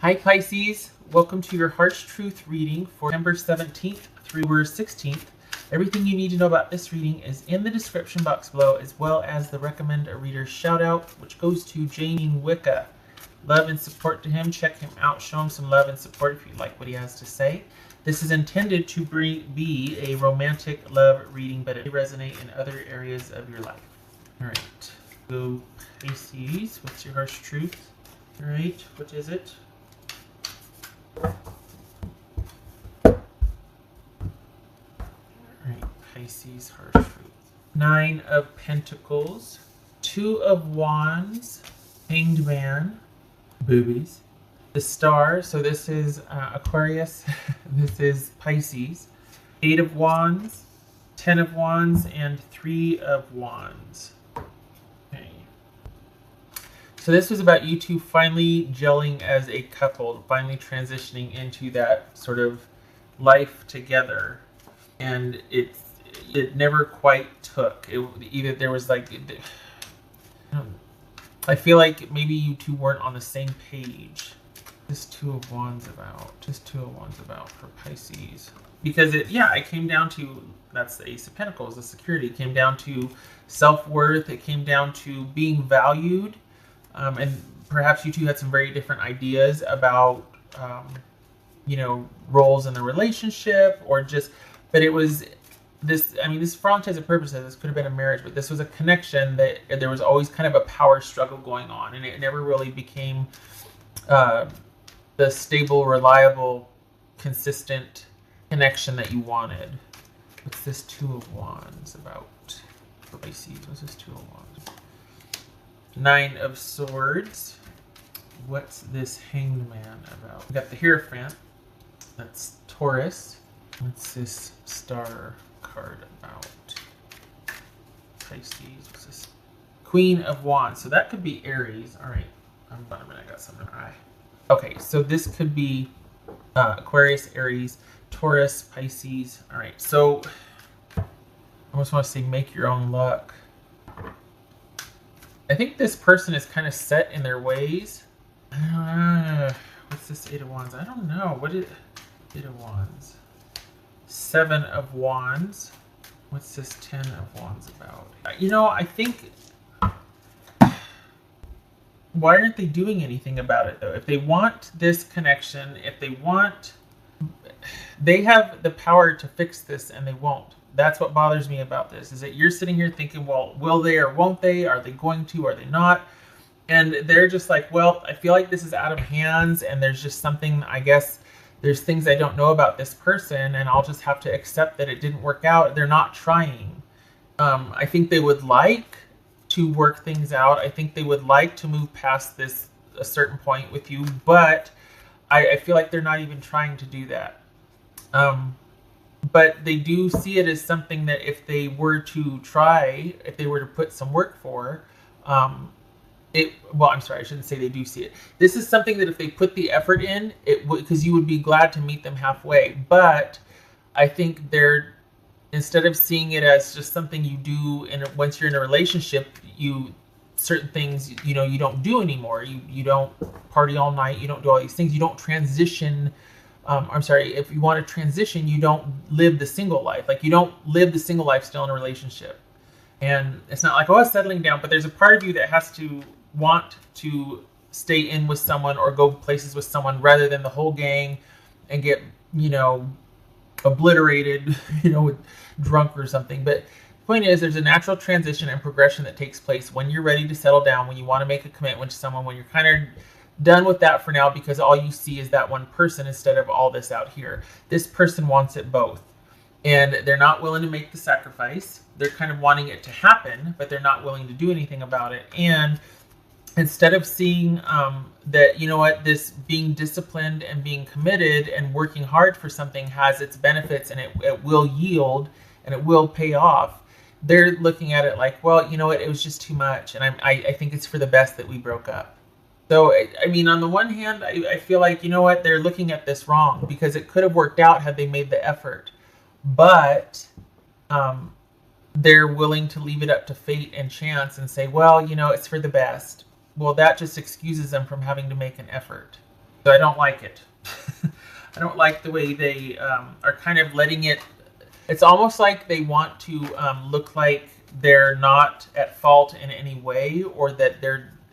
Hi Pisces, welcome to your Heart's Truth reading for September 17th through 16th. Everything you need to know about this reading is in the description box below, as well as the Recommend a Reader shout out, which goes to Jamie Wicca. Love and support to him. Check him out. Show him some love and support if you like what he has to say. This is intended to be a romantic love reading, but it may resonate in other areas of your life. All right, so Pisces, what's your Heart's Truth? All right, what is it? Alright, Pisces, Heart Truth. 9 of Pentacles, 2 of Wands, Hanged Man, boobies, the Star, so this is Aquarius, this is Pisces, 8 of Wands, 10 of Wands, and 3 of Wands. Okay. So this was about you two finally gelling as a couple, finally transitioning into that sort of life together. And it never quite took. Either there was like, I feel like maybe you two weren't on the same page. This 2 of Wands about. Just 2 of Wands about for Pisces. Because it came down to, that's the Ace of Pentacles, the security. It came down to self-worth. It came down to being valued. And perhaps you two had some very different ideas about, roles in the relationship, or just, but it was this, this for all intents and purposes, this could have been a marriage, but this was a connection that there was always kind of a power struggle going on, and it never really became the stable, reliable, consistent connection that you wanted. What's this 2 of Wands about for Pisces? What's this 2 of Wands? 9 of Swords. What's this Hanged Man about? We got the Hierophant. That's Taurus. What's this Star card about? Pisces. What's this? Queen of Wands. So that could be Aries. All right. About a minute. I got something in my eye. Okay. So this could be Aquarius, Aries, Taurus, Pisces. All right. So I almost want to say make your own luck. I think this person is kind of set in their ways. What's this 8 of Wands? I don't know. What is 8 of Wands? 7 of Wands. What's this 10 of Wands about? I think, why aren't they doing anything about it though? If they want this connection, they have the power to fix this, and they won't. That's what bothers me about this, is that you're sitting here thinking, well, will they or won't they? Are they going to? Are they not? And they're just like, well, I feel like this is out of hands, and there's just something, I guess, there's things I don't know about this person, and I'll just have to accept that it didn't work out. They're not trying. I think they would like to work things out. I think they would like to move past this a certain point with you, but I feel like they're not even trying to do that. But they do see it as something that if they were to try, if they were to put some work for, I shouldn't say they do see it. This is something that if they put the effort in, it would, because you would be glad to meet them halfway. But I think they're, instead of seeing it as just something you do, and once you're in a relationship, certain things, you don't do anymore. You don't party all night. You don't do all these things. You don't transition. If you want to transition, you don't live the single life. Like, you don't live the single life still in a relationship. And it's not like, oh, it's settling down, but there's a part of you that has to want to stay in with someone or go places with someone rather than the whole gang and get, obliterated, drunk or something. But the point is, there's a natural transition and progression that takes place when you're ready to settle down, when you want to make a commitment to someone, when you're kind of done with that for now because all you see is that one person instead of all this out here. This person wants it both, and they're not willing to make the sacrifice. They're kind of wanting it to happen, but they're not willing to do anything about it. And instead of seeing that, this being disciplined and being committed and working hard for something has its benefits, and it will yield and it will pay off, they're looking at it like, well, it was just too much, and I think it's for the best that we broke up. So, on the one hand, I feel like, they're looking at this wrong, because it could have worked out had they made the effort. But they're willing to leave it up to fate and chance and say, well, it's for the best. Well, that just excuses them from having to make an effort. So I don't like it. I don't like the way they are kind of letting it. It's almost like they want to look like they're not at fault in any way, or that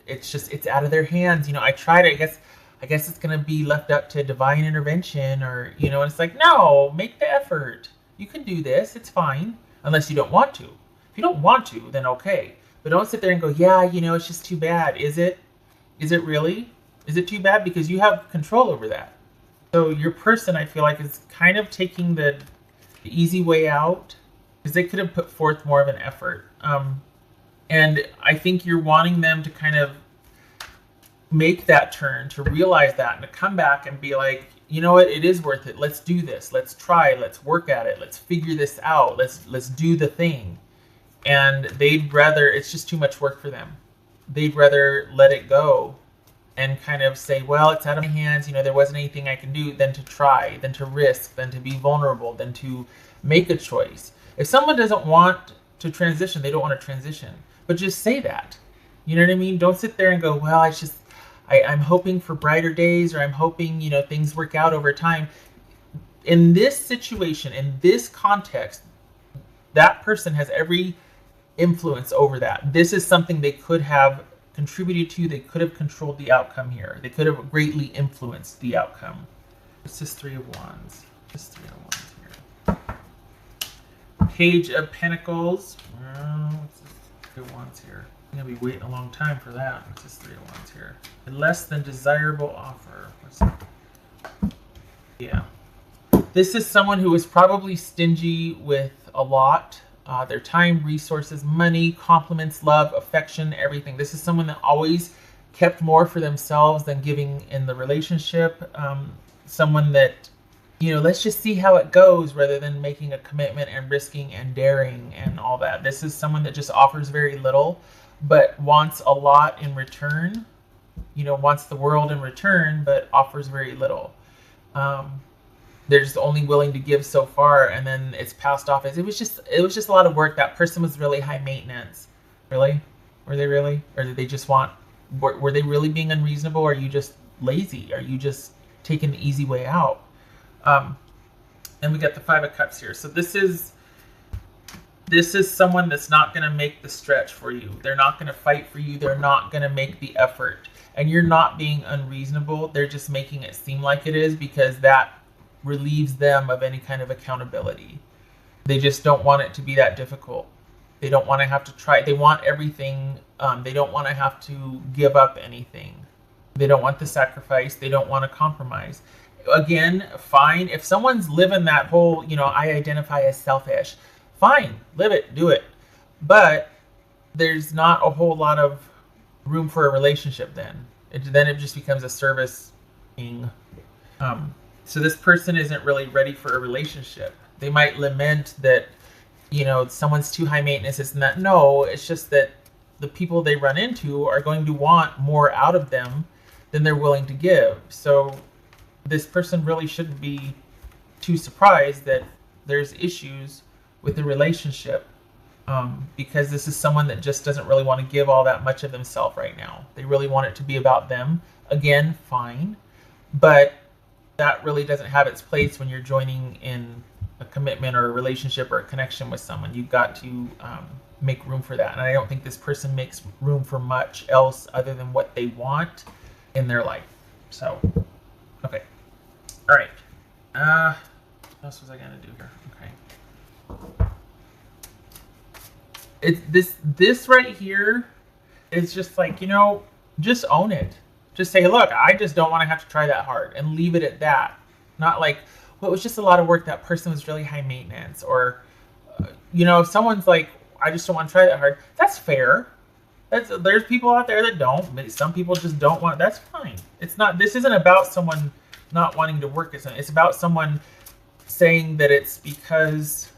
it's out of their hands. I tried it. I guess it's gonna be left up to divine intervention, or and it's like, no, make the effort. You can do this. It's fine, unless you don't want to. If you don't want to, then okay. But don't sit there and go, yeah, it's just too bad. Is it? Is it really? Is it too bad? Because you have control over that. So your person, I feel like, is kind of taking the easy way out, because they could have put forth more of an effort. And I think you're wanting them to kind of make that turn, to realize that, and to come back and be like, you know what, it is worth it. Let's do this. Let's try. Let's work at it. Let's figure this out. Let's do the thing. And they'd rather, it's just too much work for them. They'd rather let it go and kind of say, well, it's out of my hands, there wasn't anything I can do, than to try, than to risk, than to be vulnerable, than to make a choice. If someone doesn't want to transition, they don't want to transition. But just say that. You know what I mean? Don't sit there and go, well, I'm hoping for brighter days, or I'm hoping, things work out over time. In this situation, in this context, that person has every influence over that. This is something they could have contributed to. They could have controlled the outcome here. They could have greatly influenced the outcome. This is Three of Wands. This is Three of Wands here. Page of Pentacles. What's this Three of Wands here? I'm going to be waiting a long time for that. What's this Three of Wands here? A less than desirable offer. What's that? Yeah. This is someone who is probably stingy with a lot. Their time, resources, money, compliments, love, affection, everything. This is someone that always kept more for themselves than giving in the relationship. Someone that, let's just see how it goes, rather than making a commitment and risking and daring and all that. This is someone that just offers very little, but wants a lot in return. Wants the world in return, but offers very little. They're just only willing to give so far, and then it's passed off as it was just a lot of work. That person was really high maintenance. Really? Were they really? Or did they just were they really being unreasonable? Or are you just lazy? Are you just taking the easy way out? And we got the Five of Cups here. So this is someone that's not going to make the stretch for you. They're not going to fight for you. They're not going to make the effort. And you're not being unreasonable. They're just making it seem like it is, because that relieves them of any kind of accountability. They just don't want it to be that difficult. They don't want to have to try. They want everything. They don't want to have to give up anything. They don't want the sacrifice. They don't want to compromise. Again, fine. If someone's living that whole, I identify as selfish, fine, live it, do it. But there's not a whole lot of room for a relationship then. Then it just becomes a service thing. So this person isn't really ready for a relationship. They might lament that, someone's too high maintenance, this and that. No, it's just that the people they run into are going to want more out of them than they're willing to give. So this person really shouldn't be too surprised that there's issues with the relationship, because this is someone that just doesn't really want to give all that much of themselves right now. They really want it to be about them. Again, fine. But that really doesn't have its place when you're joining in a commitment or a relationship or a connection with someone. You've got to make room for that. And I don't think this person makes room for much else other than what they want in their life. So, okay. All right. What else was I going to do here? Okay. It's this right here is just like, just own it. Just say, look, I just don't want to have to try that hard, and leave it at that. Not like, well, it was just a lot of work. That person was really high maintenance. Or, if someone's like, I just don't want to try that hard. That's fair. There's people out there that don't. Some people just don't want. That's fine. This isn't about someone not wanting to work at something. It's about someone saying that it's because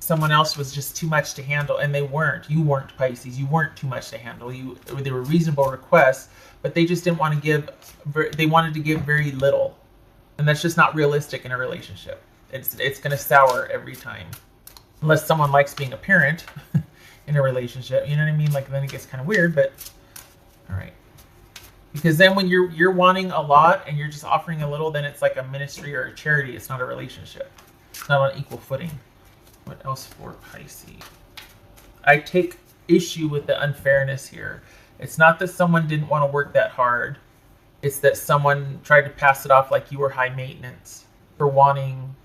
someone else was just too much to handle, and they weren't. You weren't, Pisces. You weren't too much to handle. They were reasonable requests, but they just didn't want to give. They wanted to give very little, and that's just not realistic in a relationship. It's going to sour every time, unless someone likes being a parent in a relationship. You know what I mean? Like, then it gets kind of weird. But all right. Because then when you're wanting a lot and you're just offering a little, then it's like a ministry or a charity. It's not a relationship. It's not on equal footing. What else for Pisces? I take issue with the unfairness here. It's not that someone didn't want to work that hard. It's that someone tried to pass it off like you were high maintenance for wanting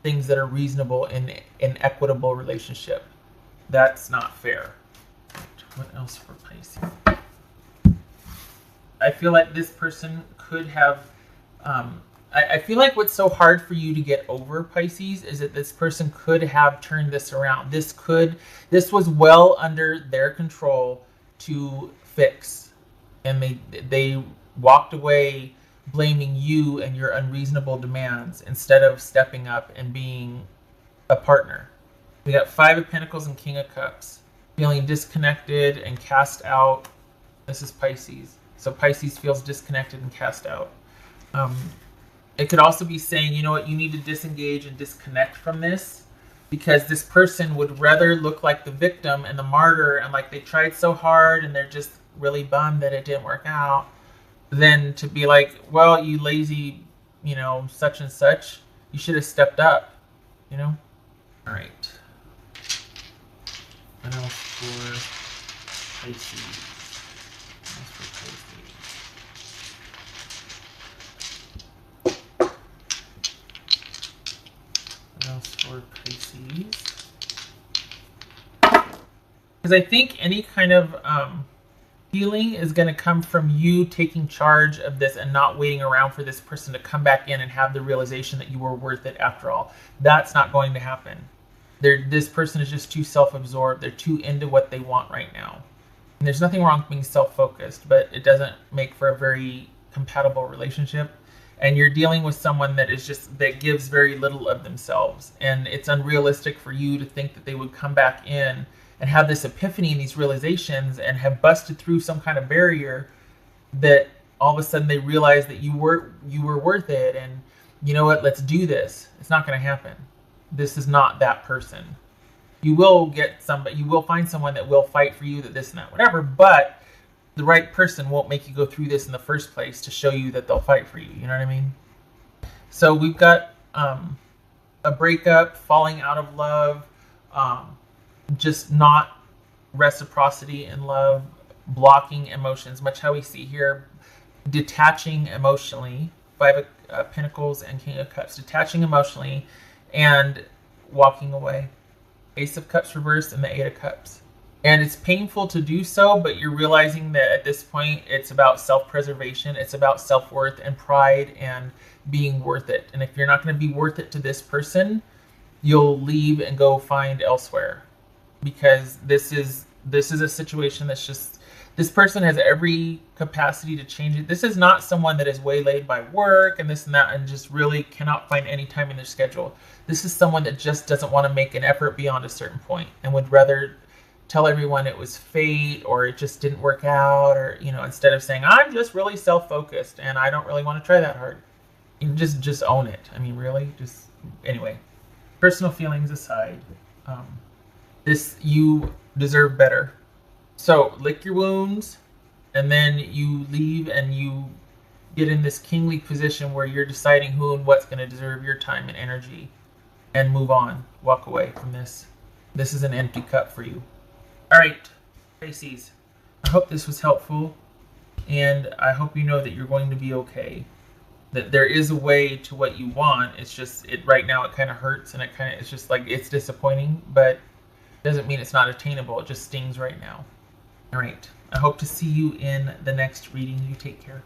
things that are reasonable in an equitable relationship. That's not fair. What else for Pisces? I feel like this person could have, I feel like what's so hard for you to get over, Pisces, is that this person could have turned this around. This was well under their control to fix. And they walked away blaming you and your unreasonable demands instead of stepping up and being a partner. We got 5 of Pentacles and King of Cups. Feeling disconnected and cast out. This is Pisces. So Pisces feels disconnected and cast out. It could also be saying, you know what, you need to disengage and disconnect from this because this person would rather look like the victim and the martyr and like they tried so hard and they're just really bummed that it didn't work out than to be like, well, you lazy, such and such, you should have stepped up, All right. What else for Pisces? For Pisces, because I think any kind of healing is going to come from you taking charge of this and not waiting around for this person to come back in and have the realization that you were worth it after all. That's not going to happen. This person is just too self-absorbed. They're too into what they want right now. And there's nothing wrong with being self-focused, but it doesn't make for a very compatible relationship. And you're dealing with someone that gives very little of themselves. And it's unrealistic for you to think that they would come back in and have this epiphany and these realizations and have busted through some kind of barrier that all of a sudden they realize that you were worth it. And you know what, let's do this. It's not going to happen. This is not that person. You will find someone that will fight for you, that this and that, whatever, but the right person won't make you go through this in the first place to show you that they'll fight for you. You know what I mean? So we've got a breakup, falling out of love, just not reciprocity in love, blocking emotions, much how we see here, detaching emotionally, 5 of Pentacles and King of Cups, detaching emotionally and walking away. Ace of Cups reversed and the 8 of Cups. And it's painful to do so, but you're realizing that at this point, it's about self-preservation. It's about self-worth and pride and being worth it. And if you're not going to be worth it to this person, you'll leave and go find elsewhere. Because this is a situation that's just, this person has every capacity to change it. This is not someone that is waylaid by work and this and that and just really cannot find any time in their schedule. This is someone that just doesn't want to make an effort beyond a certain point and would rather tell everyone it was fate or it just didn't work out, or instead of saying I'm just really self-focused and I don't really want to try that hard. You just own it. I mean, really, just anyway. Personal feelings aside, you deserve better. So lick your wounds, and then you leave and you get in this kingly position where you're deciding who and what's going to deserve your time and energy, and move on. Walk away from this. This is an empty cup for you. All right, Pisces, I hope this was helpful, and I hope you know that you're going to be okay. That there is a way to what you want. It's just, right now it kind of hurts, and it's just like, it's disappointing, but it doesn't mean it's not attainable. It just stings right now. All right, I hope to see you in the next reading. You take care.